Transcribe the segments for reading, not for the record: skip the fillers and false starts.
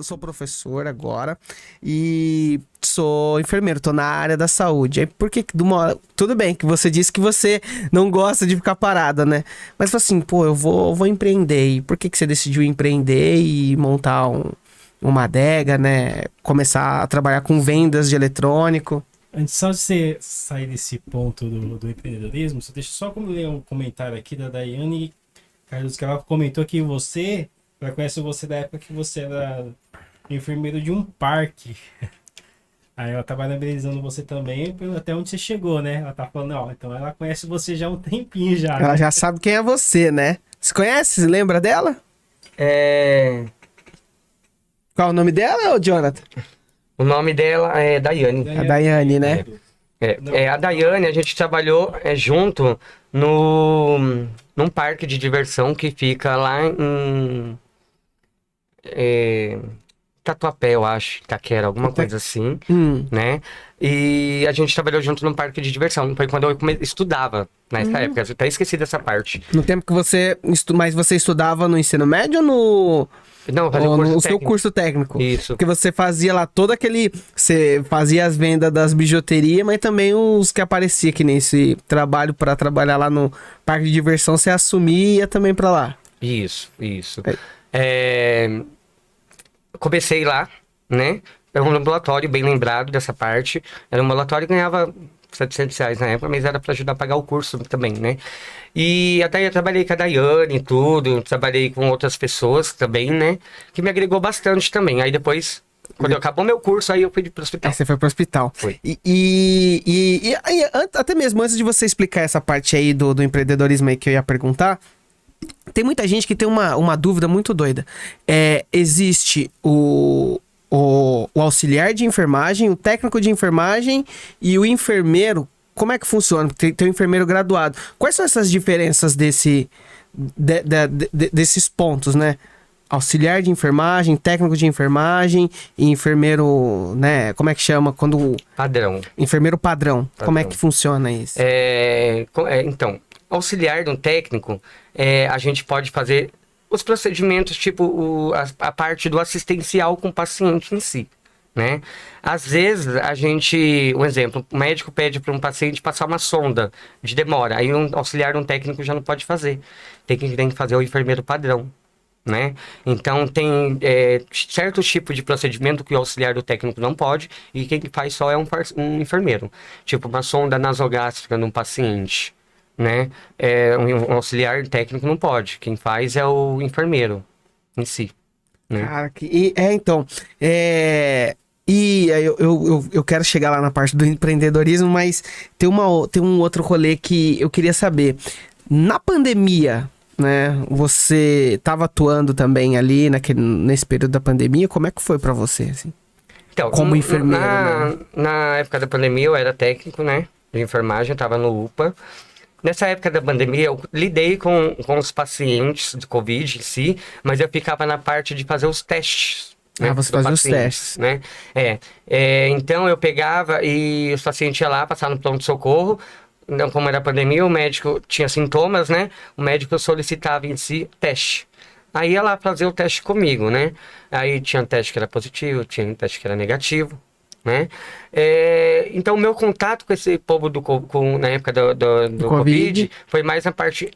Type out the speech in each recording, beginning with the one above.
Sou professor agora e sou enfermeiro, tô na área da saúde. Aí por que tudo bem que você disse que você não gosta de ficar parada, né? Mas assim, pô, eu vou empreender. E por que você decidiu empreender e montar uma adega, né? Começar a trabalhar com vendas de eletrônico? Antes só de você sair desse ponto do empreendedorismo, você deixa só como ler um comentário aqui da Daiane Carlos, que ela comentou que ela conhece você da época que você era enfermeiro de um parque. Aí ela tá parabenizando você também até onde você chegou, né? Ela tá falando, ó, então ela conhece você já há um tempinho já. Ela né? já sabe quem é você, né? Você conhece? Você lembra dela? Qual é o nome dela, ô Jonathan? O nome dela é Daiane. A Daiane, né? A Daiane, a gente trabalhou junto num parque de diversão que fica lá em Tatuapé, eu acho, Itaquera, alguma coisa assim, né? E a gente trabalhou junto num parque de diversão. Foi quando eu estudava, nessa época. Eu até esqueci dessa parte. No tempo que mas você estudava no ensino médio ou no... Não, fazia Ou o curso no seu técnico. curso técnico? Isso. Porque você fazia lá todo aquele... Você fazia as vendas das bijuterias, mas também os que aparecia, que nem esse trabalho para trabalhar lá no parque de diversão, você assumia e ia também para lá. Isso. Comecei lá, né? Era um ambulatório, bem lembrado dessa parte. Era um ambulatório que ganhava R$700 na época, mas era para ajudar a pagar o curso também, né? E até eu trabalhei com a Daiane e tudo, trabalhei com outras pessoas também, né? Que me agregou bastante também. Aí depois, quando acabou meu curso, aí eu fui pro hospital. Aí você foi pro hospital. Foi. E até mesmo antes de você explicar essa parte aí do empreendedorismo aí que eu ia perguntar, tem muita gente que tem uma dúvida muito doida. Existe o auxiliar de enfermagem, o técnico de enfermagem e o enfermeiro. Como é que funciona? Tem o enfermeiro graduado. Quais são essas diferenças desses pontos, né? Auxiliar de enfermagem, técnico de enfermagem e enfermeiro, né? Como é que chama? Padrão. Enfermeiro padrão. Como é que funciona isso? Então, auxiliar de um técnico, a gente pode fazer os procedimentos, tipo a parte do assistencial com o paciente em si, né? Às vezes, um exemplo, o médico pede para um paciente passar uma sonda de demora, aí um auxiliar de um técnico já não pode fazer. Tem que fazer o enfermeiro padrão, né? Então, tem certo tipo de procedimento que o auxiliar do técnico não pode, e quem faz só é um enfermeiro. Tipo, uma sonda nasogástrica num paciente, né? Um auxiliar técnico não pode. Quem faz é o enfermeiro em si, né? Cara, eu quero chegar lá na parte do empreendedorismo, mas tem um outro rolê que eu queria saber. Na pandemia, né? Você estava atuando também ali nesse período da pandemia. Como é que foi pra você, assim? Então, como enfermeiro, né? Na época da pandemia, eu era técnico, né? De enfermagem, eu tava no UPA. Nessa época da pandemia, eu lidei com os pacientes de Covid em si, mas eu ficava na parte de fazer os testes. Né, você fazia os testes. Né? Então, eu pegava e os pacientes iam lá, passavam no pronto-socorro. Então, como era pandemia, o médico tinha sintomas, né? O médico solicitava em si teste. Aí ia lá fazer o teste comigo, né? Aí tinha um teste que era positivo, tinha um teste que era negativo, né? Então, o meu contato com esse povo na época do COVID foi mais na parte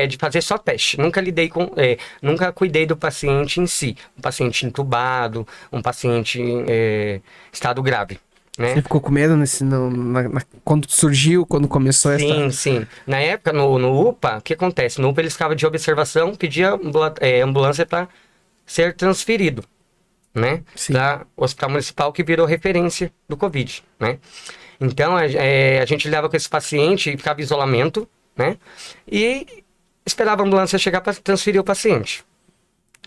de fazer só teste. Nunca cuidei do paciente em si. Um paciente entubado, um paciente em estado grave. Né? Você ficou com medo quando surgiu, quando começou essa... Sim. Na época, no UPA, o que acontece? No UPA, eles ficavam de observação, pedia ambulância para ser transferido, né? Para o Hospital Municipal, que virou referência do Covid, né? Então, a gente lidava com esse paciente e ficava em isolamento, né? E esperava a ambulância chegar para transferir o paciente.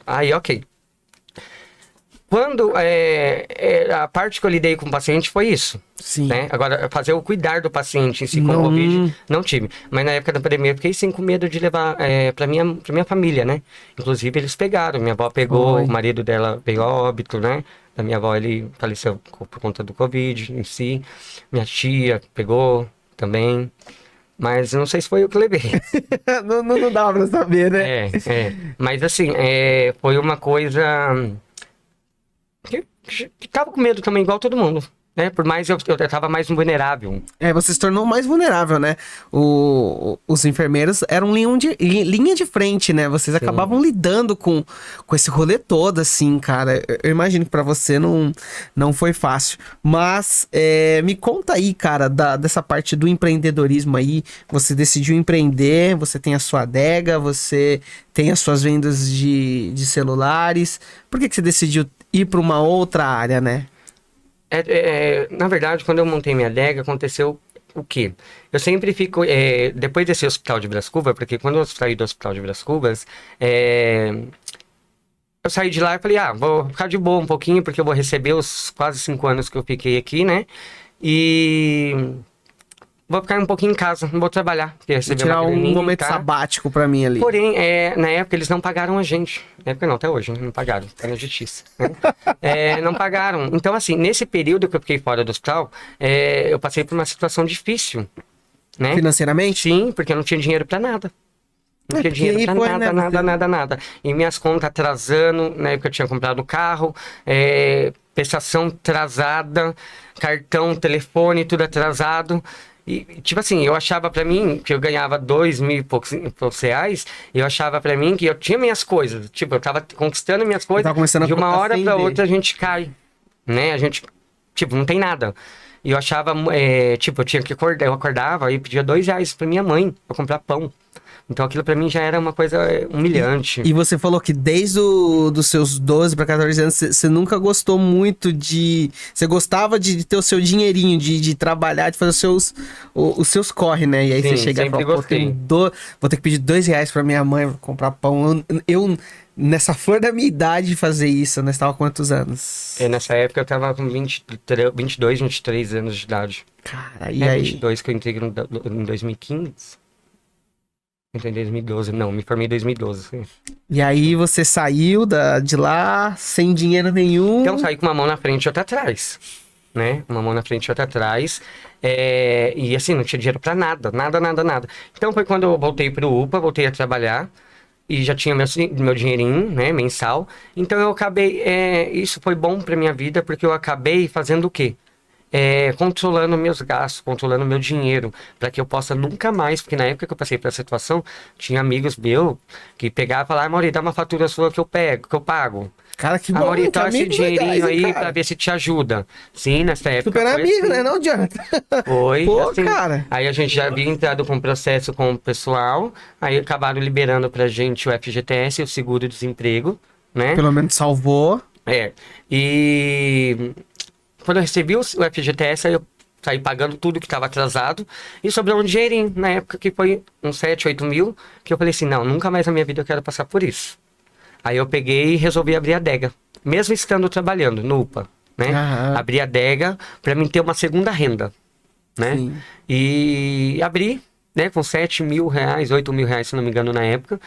Aí, ok. Quando a parte que eu lidei com o paciente foi isso. Sim. Né? Agora, fazer o cuidar do paciente em si com o Covid, não tive. Mas na época da pandemia, eu fiquei sim com medo de levar pra minha família, né? Inclusive, eles pegaram. Minha avó pegou, o marido dela veio a óbito, né? Da minha avó, ele faleceu por conta do Covid em si. Minha tia pegou também. Mas não sei se foi eu que levei. não dava pra saber, né? Mas assim, foi uma coisa ficava com medo também, igual todo mundo. Né? Por mais eu tava mais vulnerável. Você se tornou mais vulnerável, né? Os enfermeiros eram linha de frente, né? Vocês acabavam lidando com esse rolê todo, assim, cara. Eu imagino que pra você não foi fácil. Mas me conta aí, cara, dessa parte do empreendedorismo aí. Você decidiu empreender, você tem a sua adega, você tem as suas vendas de celulares. Por que você decidiu ir pra uma outra área, né? Na verdade, quando eu montei minha adega, aconteceu o quê? Eu sempre fico, depois desse hospital de Brás Cubas, porque quando eu saí do hospital de Brás Cubas, eu saí de lá e falei, vou ficar de boa um pouquinho, porque eu vou receber os quase 5 anos que eu fiquei aqui, né? E vou ficar um pouquinho em casa, não vou trabalhar. Vou tirar um momento sabático pra mim ali. Porém, na época eles não pagaram a gente. Na época não, até hoje, né? Não pagaram, tá na justiça. Né? Não pagaram. Então, assim, nesse período que eu fiquei fora do hospital, eu passei por uma situação difícil. Né? Financeiramente? Sim, porque eu não tinha dinheiro pra nada. Não tinha dinheiro pra nada. E minhas contas atrasando, na época eu tinha comprado carro, prestação atrasada, cartão, telefone, tudo atrasado. E, tipo assim, eu achava pra mim que eu ganhava 2.000 e poucos reais, eu achava pra mim que eu tinha minhas coisas. Tipo, eu tava conquistando minhas coisas, de uma hora pra outra a gente cai, né? A gente, tipo, não tem nada. E eu achava, tipo, eu tinha que acordar, eu acordava e pedia R$2 pra minha mãe pra comprar pão. Então aquilo pra mim já era uma coisa humilhante. E você falou que desde dos seus 12 para 14 anos, você nunca gostou muito de... Você gostava de ter o seu dinheirinho, de trabalhar, de fazer os seus corre, né? E aí Sim, você chega e fala, vou ter que pedir R$2 pra minha mãe pra comprar pão. Nessa flor da minha idade, de fazer isso, né? Você tava com quantos anos? Nessa época eu tava com 22, 23 anos de idade. Cara, e aí? 22 que eu entrei em 2015. Entrei em 2012, não, me formei em 2012. Sim. E aí você saiu de lá sem dinheiro nenhum? Então saí com uma mão na frente e outra atrás, né? Uma mão na frente e outra atrás. E assim, não tinha dinheiro pra nada. Então foi quando eu voltei pro UPA, voltei a trabalhar. E já tinha meu dinheirinho, né, mensal. Então eu acabei, isso foi bom pra minha vida, porque eu acabei fazendo o quê? Controlando meus gastos, controlando meu dinheiro, para que eu possa nunca mais, porque na época que eu passei por essa situação, tinha amigos meus que pegavam e falavam, Mauri, dá uma fatura sua que eu pago. Cara, que bom, Mauri, então esse dinheirinho legais, aí cara. pra ver se te ajuda. Sim, nessa época. Super amigo, assim. né? Não adianta. Foi. Pô, assim. cara. Aí a gente já havia entrado com o processo com o pessoal, aí acabaram liberando pra gente o FGTS, o seguro-desemprego, né? Pelo menos salvou. E quando eu recebi o FGTS, aí eu saí pagando tudo que estava atrasado e sobrou um dinheirinho na época que foi uns 7, 8 mil, que eu falei assim, não, nunca mais na minha vida eu quero passar por isso. Aí eu peguei e resolvi abrir a adega, mesmo estando trabalhando no UPA, né? Abri a adega para mim ter uma segunda renda, né? Sim. E abri, né, com 7 mil reais, 8 mil reais, se não me engano, na época.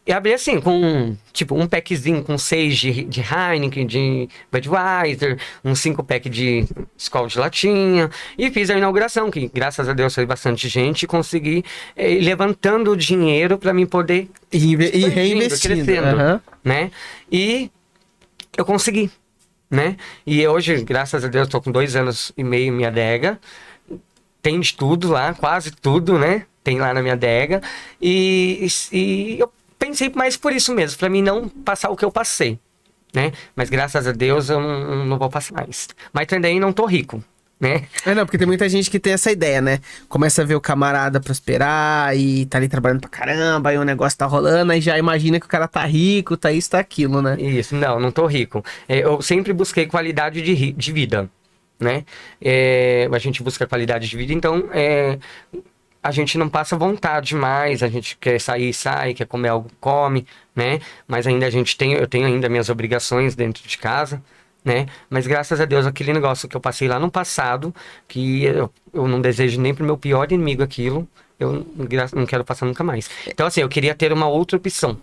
E abri assim, com tipo um packzinho com 6 de Heineken, de Budweiser, uns 5 pack de Skol de latinha. E fiz a inauguração, que graças a Deus foi bastante gente, e consegui ir levantando o dinheiro para mim poder e reinvestindo, crescendo, né? E eu consegui, né? E hoje, graças a Deus, estou com 2 anos e meio em minha adega. Tem de tudo lá, quase tudo, né? Tem lá na minha adega. E eu pensei mais por isso mesmo, pra mim não passar o que eu passei, né? Mas graças a Deus eu não vou passar mais. Mas também não tô rico, né? Não, porque tem muita gente que tem essa ideia, né? Começa a ver o camarada prosperar e tá ali trabalhando pra caramba, aí o negócio tá rolando, aí já imagina que o cara tá rico, tá isso, tá aquilo, né? Isso, não tô rico. Eu sempre busquei qualidade de vida, né? A gente busca qualidade de vida, então a gente não passa vontade mais, a gente quer sair, sai, quer comer algo, come, né? Mas ainda eu tenho ainda minhas obrigações dentro de casa, né? Mas graças a Deus, aquele negócio que eu passei lá no passado, que eu não desejo nem pro meu pior inimigo aquilo, eu não quero passar nunca mais. Então assim, eu queria ter uma outra opção.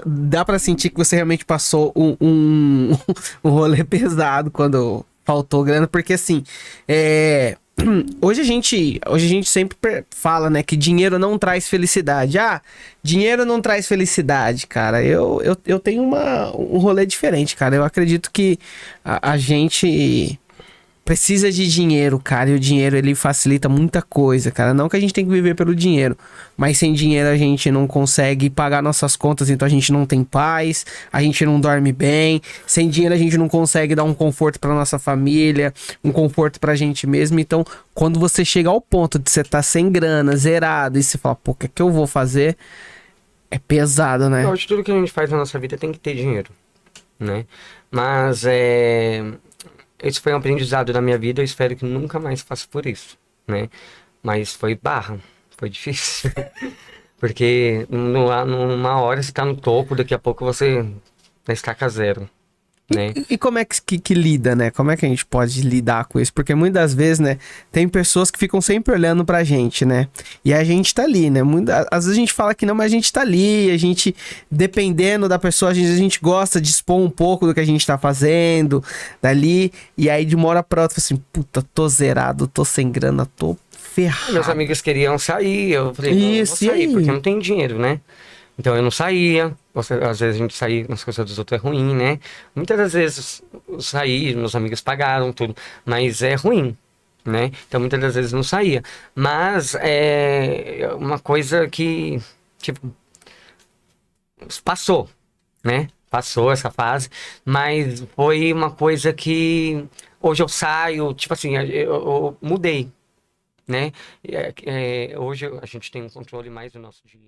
Dá pra sentir que você realmente passou um rolê pesado quando faltou grana, porque assim, hoje a gente sempre fala, né, que dinheiro não traz felicidade. Ah, dinheiro não traz felicidade, cara. Eu tenho um rolê diferente, cara. Eu acredito que a gente precisa de dinheiro, cara, e o dinheiro ele facilita muita coisa, cara. Não que a gente tem que viver pelo dinheiro, mas sem dinheiro a gente não consegue pagar nossas contas, então a gente não tem paz, a gente não dorme bem. Sem dinheiro a gente não consegue dar um conforto pra nossa família, um conforto pra gente mesmo. Então, quando você chega ao ponto de você estar sem grana, zerado, e você fala, pô, o que é que eu vou fazer? É pesado, né? Hoje tudo que a gente faz na nossa vida tem que ter dinheiro, né? Mas esse foi um aprendizado da minha vida, eu espero que nunca mais faça por isso, né? Mas foi barra, foi difícil. Porque numa hora você tá no topo, daqui a pouco você na estaca zero, né? E como é que lida, né? Como é que a gente pode lidar com isso? Porque muitas vezes, né, tem pessoas que ficam sempre olhando pra gente, né? E a gente tá ali, né? Às vezes a gente fala que não, mas a gente tá ali, a gente, dependendo da pessoa, a gente gosta de expor um pouco do que a gente tá fazendo dali, e aí de uma hora pra outra, assim, puta, tô zerado, tô sem grana, tô ferrado. Meus amigos queriam sair, eu falei, não, eu vou Isso, e sair, aí? porque eu não tenho dinheiro, né? Então eu não saía, às vezes a gente saía nas coisas dos outros é ruim, né? Muitas das vezes eu saí, meus amigos pagaram tudo, mas é ruim, né? Então muitas das vezes não saía. Mas é uma coisa que, tipo, passou, né? Passou essa fase, mas foi uma coisa que hoje eu saio, tipo assim, eu mudei, né? Hoje a gente tem um controle mais do nosso dinheiro.